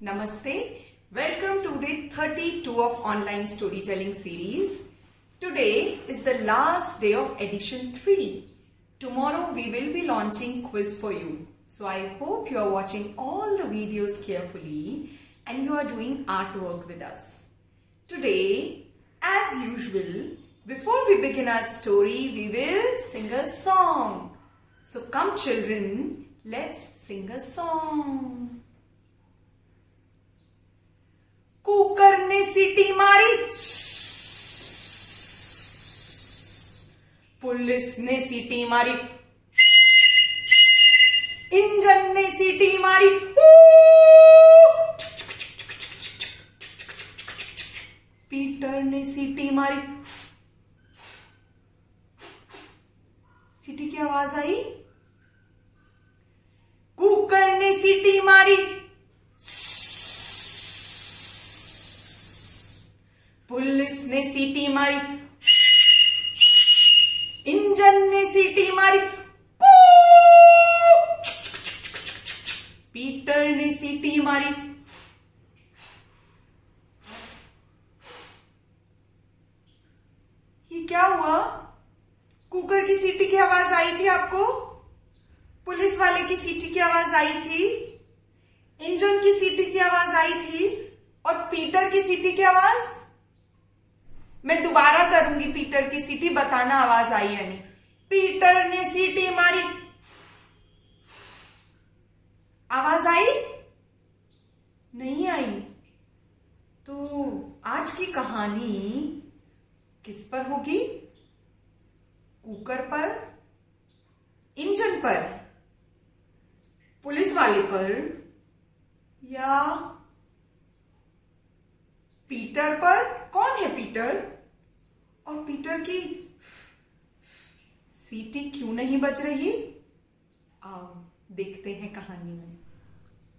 Namaste. Welcome to day 32 of online storytelling series. Today is the last day of edition 3. Tomorrow we will be launching quiz for you. So I hope you are watching all the videos carefully and you are doing artwork with us. Today, as usual, before we begin our story, we will sing a song. So come children, let's sing a song. Cooker ने सीटी मारी, police ने सीटी मारी, engine ने सीटी मारी, Peter ने सीटी मारी। सीटी की आवाज आई। कुकर ने सीटी मारी, पुलिस ने सीटी मारी, इंजन ने सीटी मारी, पीटर ने सीटी मारी। ये क्या हुआ? कुकर की सीटी की आवाज आई थी आपको, पुलिस वाले की सीटी की आवाज आई थी, इंजन की सीटी की आवाज आई थी और पीटर की सीटी की आवाज। मैं दोबारा करूंगी पीटर की सीटी, बताना आवाज आई या नहीं। पीटर ने सीटी मारी, आवाज आई? नहीं आई। तो आज की कहानी किस पर होगी? कुकर पर, इंजन पर, पुलिस वाले पर या पीटर पर? कौन है पीटर? और पीटर की सीटी क्यों नहीं बज रही? आओ देखते हैं कहानी में।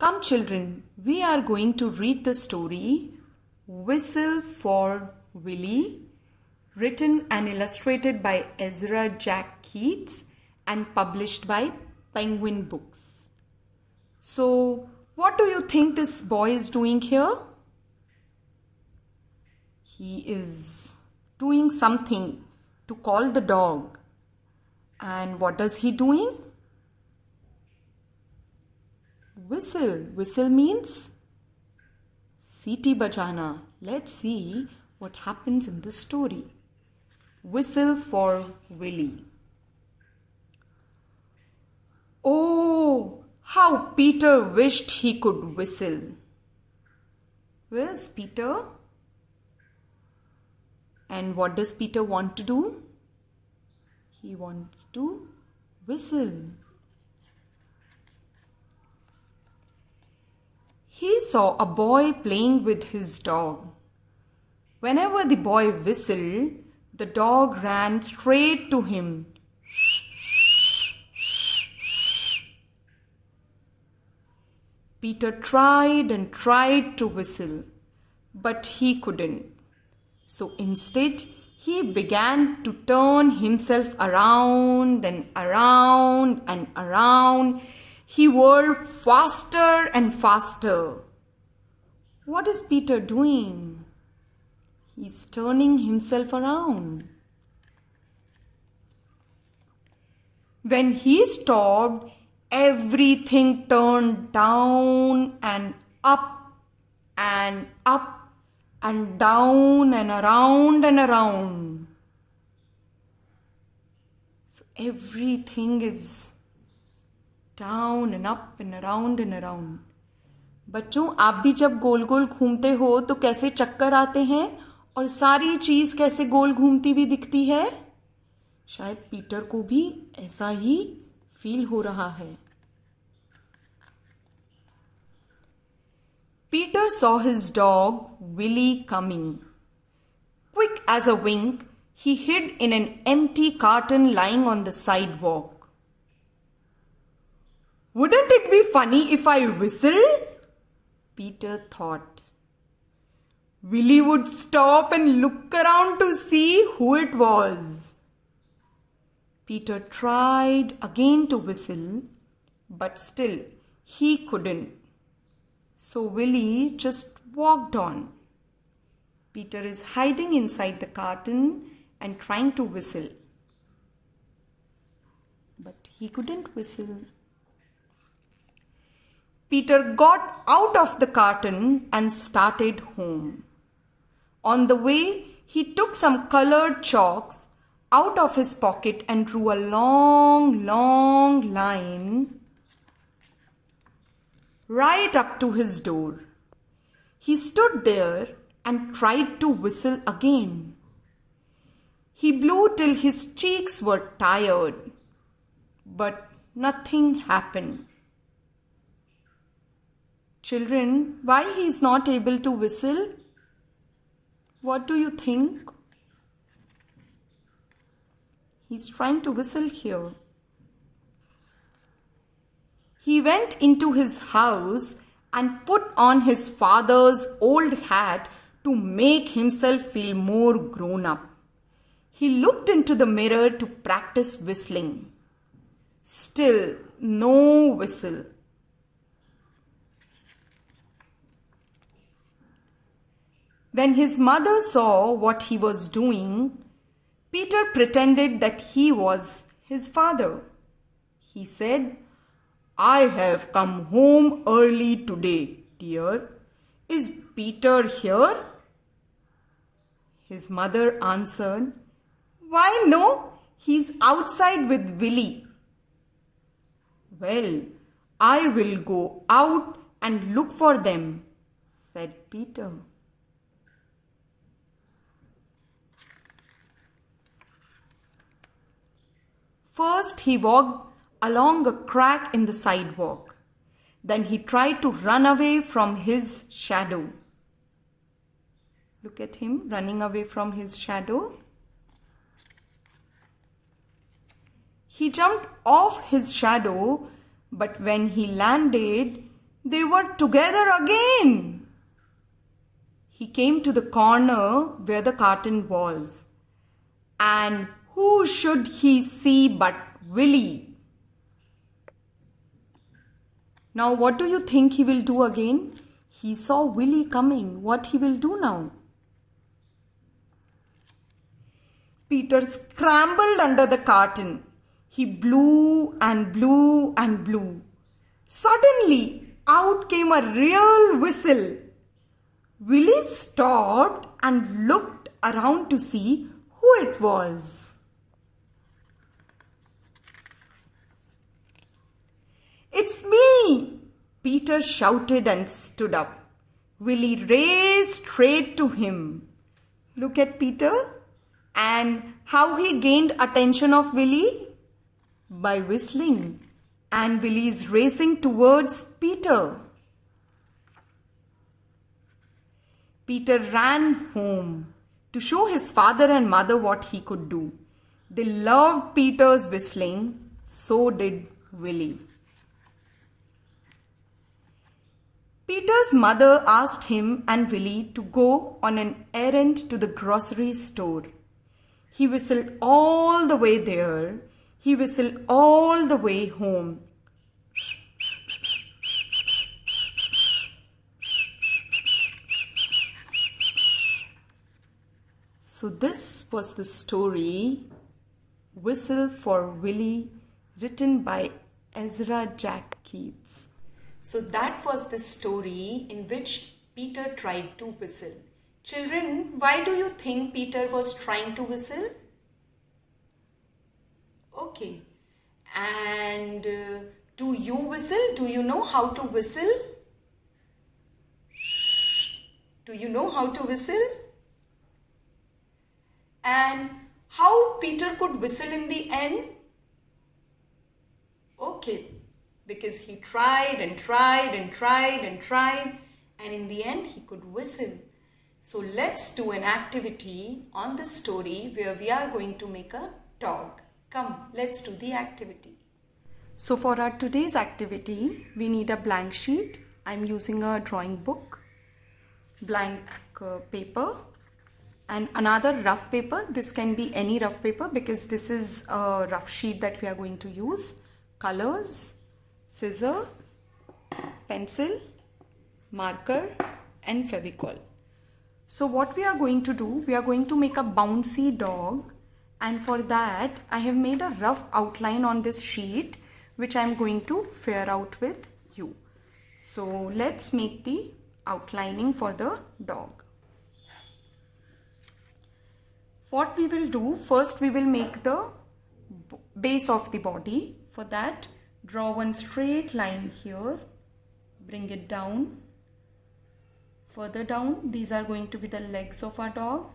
Come children, we are going to read the story Whistle for Willie, written and illustrated by Ezra Jack Keats and published by Penguin Books. So, what do you think this boy is doing here? He is doing something to call the dog. And what is he doing? Whistle. Whistle means seeti bajana. Let's see what happens in the story. Whistle for Willie. Oh, how Peter wished he could whistle. Where's Peter? And what does Peter want to do? He wants to whistle. He saw a boy playing with his dog. Whenever the boy whistled, the dog ran straight to him. Peter tried and tried to whistle, but he couldn't. So instead, he began to turn himself around and around and around. He whirled faster and faster. What is Peter doing? He's turning himself around. When he stopped, everything turned down and up and up and down and around and around. So everything is down and up and around and around. बच्चों, आप भी जब गोल गोल घूमते हो तो कैसे चक्कर आते हैं और सारी चीज कैसे गोल घूमती भी दिखती है? शायद पीटर को भी ऐसा ही फील हो रहा है। Peter saw his dog, Willie, coming. Quick as a wink, he hid in an empty carton lying on the sidewalk. Wouldn't it be funny if I whistled? Peter thought. Willie would stop and look around to see who it was. Peter tried again to whistle, but still he couldn't. So Willie just walked on. Peter is hiding inside the carton and trying to whistle. But he couldn't whistle. Peter got out of the carton and started home. On the way, he took some colored chalks out of his pocket and drew a long, long line right up to his door. He stood there and tried to whistle again. He blew till his cheeks were tired, but nothing happened. Children, why he is not able to whistle? What do you think? He's trying to whistle here. He went into his house and put on his father's old hat to make himself feel more grown up. He looked into the mirror to practice whistling. Still, no whistle. When his mother saw what he was doing, Peter pretended that he was his father. He said, "I have come home early today, dear. Is Peter here?" His mother answered, "Why no, he's outside with Willie." "Well, I will go out and look for them," said Peter. First, he walked along a crack in the sidewalk. Then he tried to run away from his shadow. Look at him running away from his shadow. He jumped off his shadow, but when he landed, they were together again. He came to the corner where the carton was. And who should he see but Willie? Now what do you think he will do again? He saw Willie coming. What he will do now? Peter scrambled under the carton. He blew and blew and blew. Suddenly, out came a real whistle. Willie stopped and looked around to see who it was. "It's me!" Peter shouted and stood up. Willie raced straight to him. Look at Peter and how he gained attention of Willie by whistling, and Willie is racing towards Peter. Peter ran home to show his father and mother what he could do. They loved Peter's whistling, so did Willie. Peter's mother asked him and Willie to go on an errand to the grocery store. He whistled all the way there. He whistled all the way home. So this was the story, Whistle for Willie, written by Ezra Keats. So that was the story in which Peter tried to whistle. Children, why do you think Peter was trying to whistle? Okay. And do you whistle? Do you know how to whistle? Do you know how to whistle? And how Peter could whistle in the end? Okay. Because he tried and tried and tried and tried, and in the end he could whistle. So let's do an activity on the story where we are going to make a dog. Come, let's do the activity. So for our today's activity, we need a blank sheet. I'm using a drawing book, blank paper, and another rough paper. This can be any rough paper because this is a rough sheet that we are going to use. Colors, scissors, pencil, marker and Fevicol. So what we are going to do, we are going to make a bouncy dog, and for that I have made a rough outline on this sheet which I am going to figure out with you. So let's make the outlining for the dog. What we will do, first we will make the base of the body. For that, draw one straight line here, bring it down. Further down, these are going to be the legs of our dog,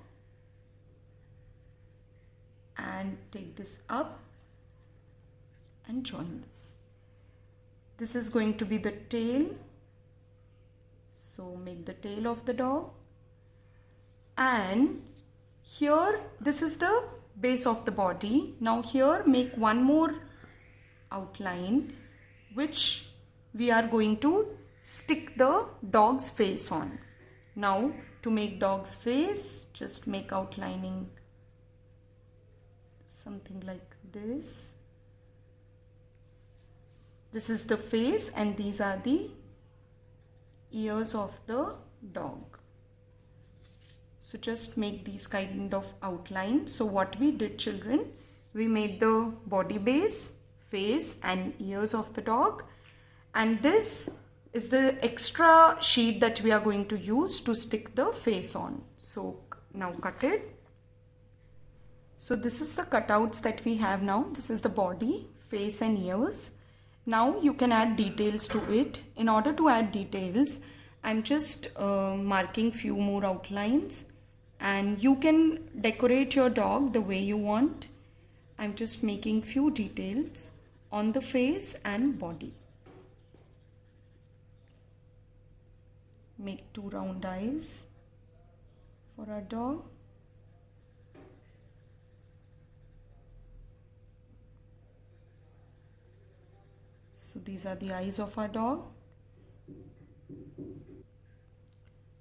and take this up and join this. This is going to be the tail, so make the tail of the dog, and here this is the base of the body. Now here make one more outline which we are going to stick the dog's face on. Now to make dog's face, just make outlining something like this. This is the face and these are the ears of the dog. So just make these kind of outlines. So what we did, children, we made the body base, face and ears of the dog, and this is the extra sheet that we are going to use to stick the face on. So now cut it. So this is the cutouts that we have now. This is the body, face and ears. Now you can add details to it. In order to add details, I'm just marking few more outlines, and you can decorate your dog the way you want. I'm just making few details on the face and body. Make two round eyes for our dog. So these are the eyes of our dog.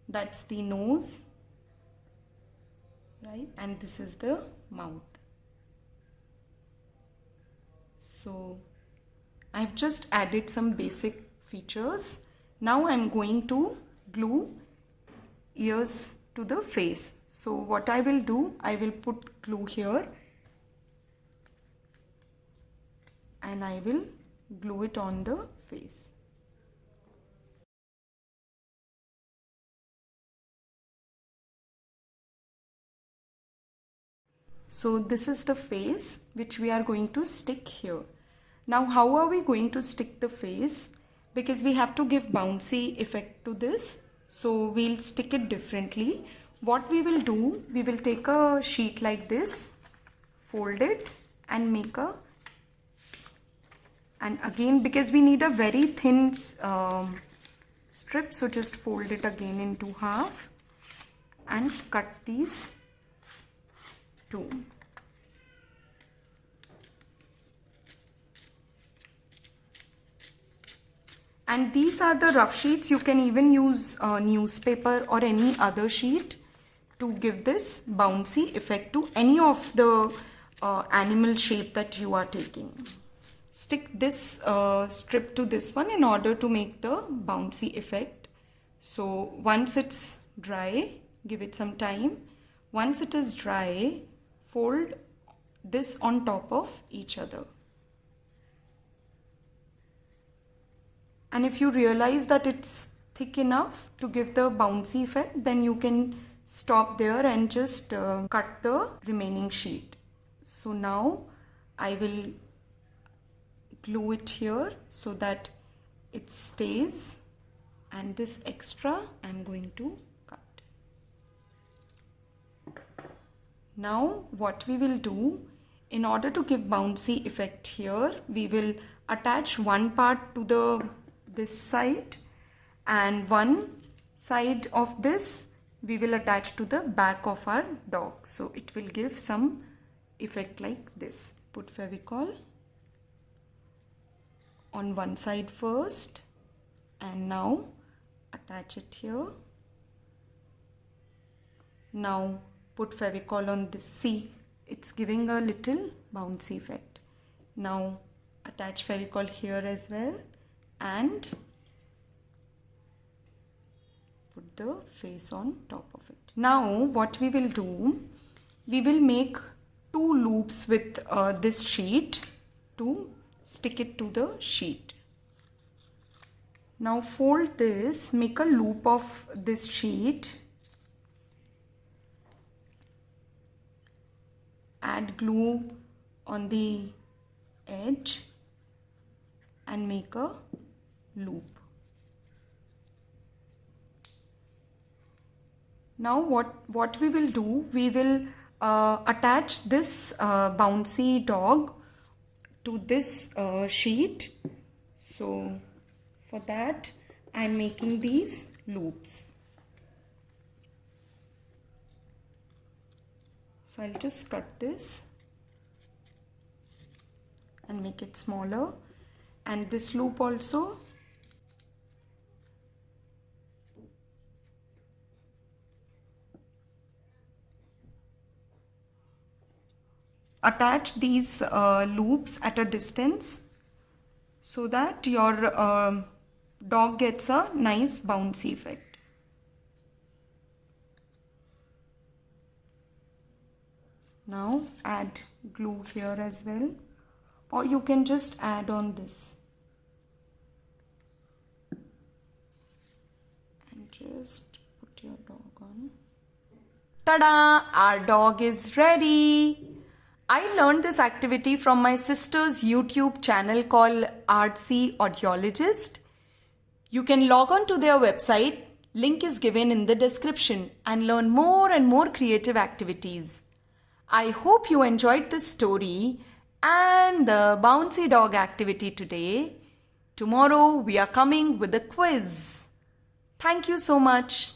That's the nose, right? And this is the mouth. So I've just added some basic features. Now I'm going to glue ears to the face. So what I will do, I will put glue here and I will glue it on the face. So this is the face which we are going to stick here. Now how are we going to stick the face? Because we have to give bouncy effect to this, so we'll stick it differently. What we will do, we will take a sheet like this, fold it and make a, and again because we need a very thin strip, so just fold it again into half and cut these two. And these are the rough sheets. You can even use newspaper or any other sheet to give this bouncy effect to any of the animal shape that you are taking. Stick this strip to this one in order to make the bouncy effect. So once it's dry, give it some time. Once it is dry, fold this on top of each other. And if you realize that it's thick enough to give the bouncy effect, then you can stop there and just cut the remaining sheet. So now I will glue it here so that it stays, and this extra I'm going to cut. Now what we will do, in order to give bouncy effect here, we will attach one part to this side and one side of this we will attach to the back of our dog. So it will give some effect like this. Put Fevicol on one side first and now attach it here. Now put Fevicol on this. See, it's giving a little bouncy effect. Now attach Fevicol here as well and the face on top of it. Now what we will do, we will make 2 loops with this sheet to stick it to the sheet. Now fold this, make a loop of this sheet, add glue on the edge and make a loop. Now what we will do, we will attach this bouncy dog to this sheet. So for that I am making these loops. So I'll just cut this and make it smaller, and this loop also. Attach these loops at a distance so that your dog gets a nice bouncy effect. Now add glue here as well, or you can just add on this and just put your dog on. Ta-da! Our dog is ready! I learned this activity from my sister's YouTube channel called Artsy Audiologist. You can log on to their website, link is given in the description, and learn more and more creative activities. I hope you enjoyed this story and the bouncy dog activity today. Tomorrow we are coming with a quiz. Thank you so much.